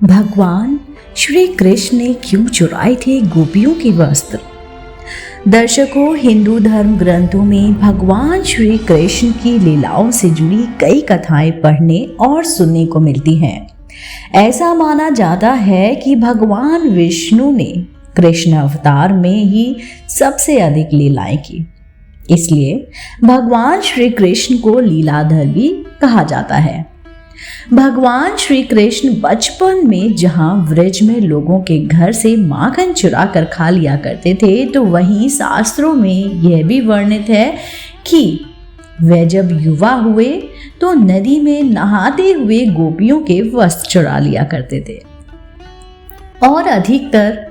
भगवान श्री कृष्ण ने क्यों चुराए थे गोपियों के वस्त्र। दर्शकों, हिंदू धर्म ग्रंथों में भगवान श्री कृष्ण की लीलाओं से जुड़ी कई कथाएं पढ़ने और सुनने को मिलती हैं। ऐसा माना जाता है कि भगवान विष्णु ने कृष्ण अवतार में ही सबसे अधिक लीलाएं की, इसलिए भगवान श्री कृष्ण को लीलाधर भी कहा जाता है। भगवान श्री कृष्ण बचपन में जहां व्रज में लोगों के घर से माखन चुरा कर खा लिया करते थे, तो वहीं शास्त्रों में यह भी वर्णित है कि वे जब युवा हुए तो नदी में नहाते हुए गोपियों के वस्त्र चुरा लिया करते थे। और अधिकतर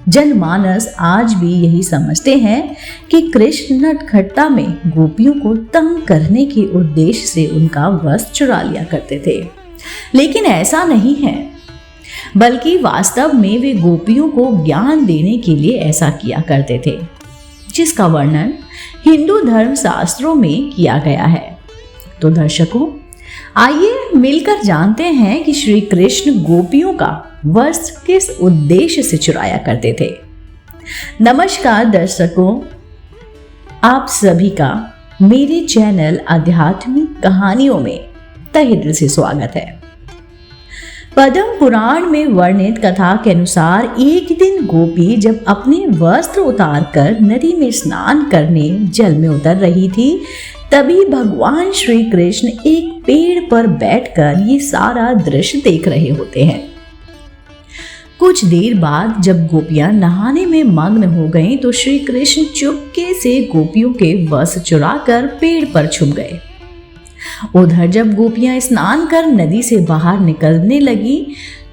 जनमानस आज भी यही समझते हैं कि कृष्ण नटखट्टा में गोपियों को तंग करने के उद्देश्य से उनका वस्त्र चुरा लिया करते थे, लेकिन ऐसा नहीं है, बल्कि वास्तव में वे गोपियों को ज्ञान देने के लिए ऐसा किया करते थे, जिसका वर्णन हिंदू धर्म शास्त्रों में किया गया है। तो दर्शकों, आइए मिलकर जानते हैं कि श्री कृष्ण गोपियों का वस्त्र किस उद्देश्य से चुराया करते थे। नमस्कार दर्शकों, आप सभी का मेरे चैनल आध्यात्मिक कहानियों में तहे दिल से स्वागत है। पद्म पुराण में वर्णित कथा के अनुसार एक दिन गोपी जब अपने वस्त्र उतारकर नदी में स्नान करने जल में उतर रही थी, तभी भगवान श्री कृष्ण एक पेड़ पर बैठकर ये सारा दृश्य देख रहे होते हैं। कुछ देर बाद जब गोपियां नहाने में मग्न हो गईं, तो श्री कृष्ण चुपके से गोपियों के वस्त्र चुराकर पेड़ पर छुप गए। उधर जब गोपियां स्नान कर नदी से बाहर निकलने लगी,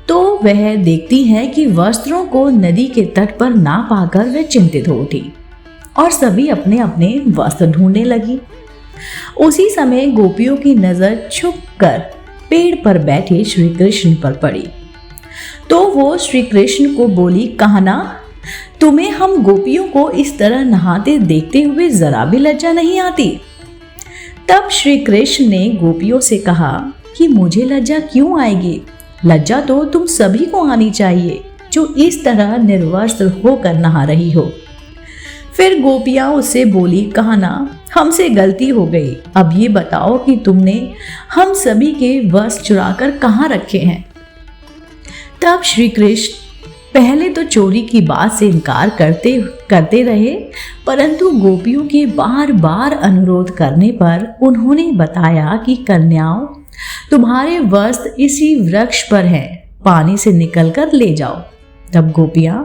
तो वह देखती हैं कि वस्त्रों को नदी के तट पर ना पाकर वे चिंतित हो उठी और सभी अपने अपने वस्त्र ढूंढने लगी। उसी समय गोपियों की नजर छुप कर पेड़ पर बैठे श्री कृष्ण पर पड़ी, तो वो श्री कृष्ण को बोली, कहना तुम्हें हम गोपियों को इस तरह नहाते देखते हुए जरा भी लज्जा नहीं आती। तब श्री कृष्ण ने गोपियों से कहा कि मुझे लज्जा क्यों आएगी, लज्जा तो तुम सभी को आनी चाहिए जो इस तरह निर्वस्त्र होकर नहा रही हो। फिर गोपियां उससे बोली, कहना हमसे गलती हो गई, अब ये बताओ कि तुमने हम सभी के वस्त्र चुराकर कहाँ रखे हैं। तब श्री कृष्ण पहले तो चोरी की बात से इनकार करते रहे, परंतु गोपियों के बार बार अनुरोध करने पर उन्होंने बताया कि कन्याओं, तुम्हारे वस्त्र इसी वृक्ष पर हैं, पानी से निकलकर ले जाओ। तब गोपियां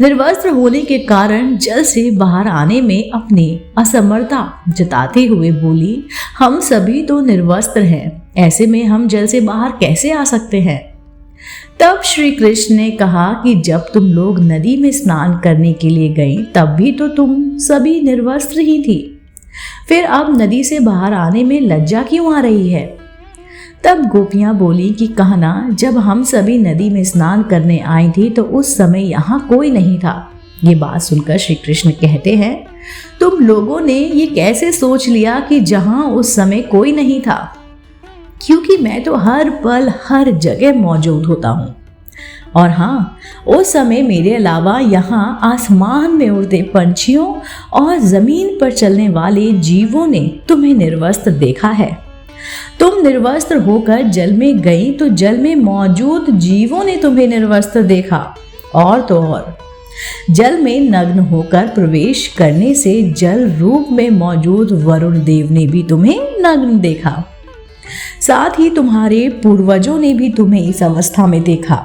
निर्वस्त्र होने के कारण जल से बाहर आने में अपनी असमर्थता जताते हुए बोली, हम सभी तो निर्वस्त्र हैं, ऐसे में हम जल से बाहर कैसे आ सकते हैं। तब श्री कृष्ण ने कहा कि जब तुम लोग नदी में स्नान करने के लिए गई, तब भी तो तुम सभी निर्वस्त्र ही थी, फिर अब नदी से बाहर आने में लज्जा क्यों आ रही है। तब गोपियां बोली कि कहना जब हम सभी नदी में स्नान करने आई थी, तो उस समय यहाँ कोई नहीं था। ये बात सुनकर श्री कृष्ण कहते हैं, तुम लोगों ने ये कैसे सोच लिया कि जहाँ उस समय कोई नहीं था, क्योंकि मैं तो हर पल हर जगह मौजूद होता हूँ। और हाँ, उस समय मेरे अलावा यहाँ आसमान में उड़ते पंछियों और जमीन पर चलने वाले जीवों ने तुम्हें निर्वस्त्र देखा है। तुम निर्वस्त्र होकर जल में गई तो जल में मौजूद जीवों ने तुम्हें निर्वस्त्र देखा, और तो और जल में नग्न होकर प्रवेश करने से जल रूप में मौजूद वरुण देव ने भी तुम्हें नग्न देखा। साथ ही तुम्हारे पूर्वजों ने भी तुम्हें इस अवस्था में देखा,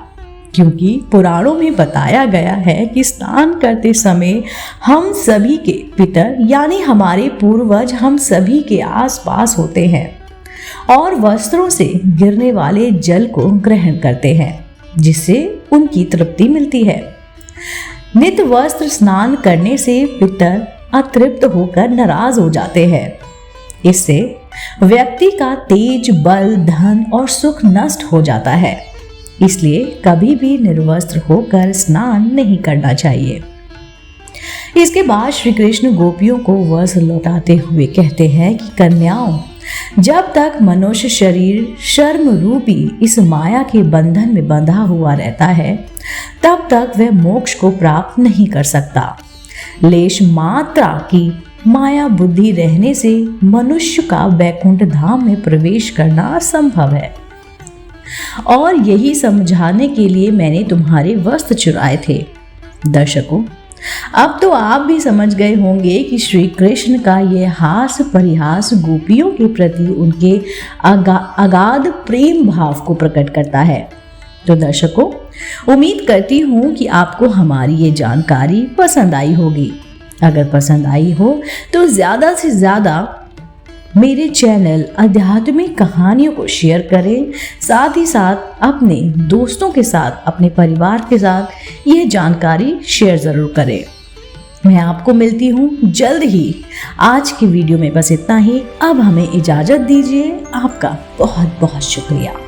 क्योंकि पुराणों में बताया गया है कि स्नान करते समय हम सभी के पितर यानी हमारे पूर्वज हम सभी के आसपास होते हैं और वस्त्रों से गिरने वाले जल को ग्रहण करते हैं, जिससे उनकी तृप्ति मिलती है। नित वस्त्र स्नान करने से पितर अतृप्त होकर नाराज हो जाते हैं। इससे व्यक्ति का तेज, बल, धन और सुख नष्ट हो जाता है, इसलिए कभी भी निर्वस्त्र होकर स्नान नहीं करना चाहिए। इसके बाद श्री कृष्ण गोपियों को वस्त्र लौटाते हुए कहते हैं कि कन्याओं, जब तक मनुष्य शरीर शर्म रूपी इस माया के बंधन में बंधा हुआ रहता है, तब तक वह मोक्ष को प्राप्त नहीं कर सकता। लेश मात्रा की माया बुद्धि रहने से मनुष्य का वैकुंठ धाम में प्रवेश करना असंभव है। और यही समझाने के लिए मैंने तुम्हारे वस्त्र चुराए थे। दर्शकों, अब तो आप भी समझ गए होंगे कि श्री कृष्ण का यह हास परिहास गोपियों के प्रति उनके अगाध प्रेम भाव को प्रकट करता है। तो दर्शकों, उम्मीद करती हूँ कि आपको हमारी ये जानकारी पसंद आई होगी। अगर पसंद आई हो तो ज़्यादा से ज़्यादा मेरे चैनल आध्यात्मिक कहानियों को शेयर करें, साथ ही साथ अपने दोस्तों के साथ, अपने परिवार के साथ यह जानकारी शेयर ज़रूर करें। मैं आपको मिलती हूँ जल्द ही। आज की वीडियो में बस इतना ही। अब हमें इजाज़त दीजिए। आपका बहुत बहुत शुक्रिया।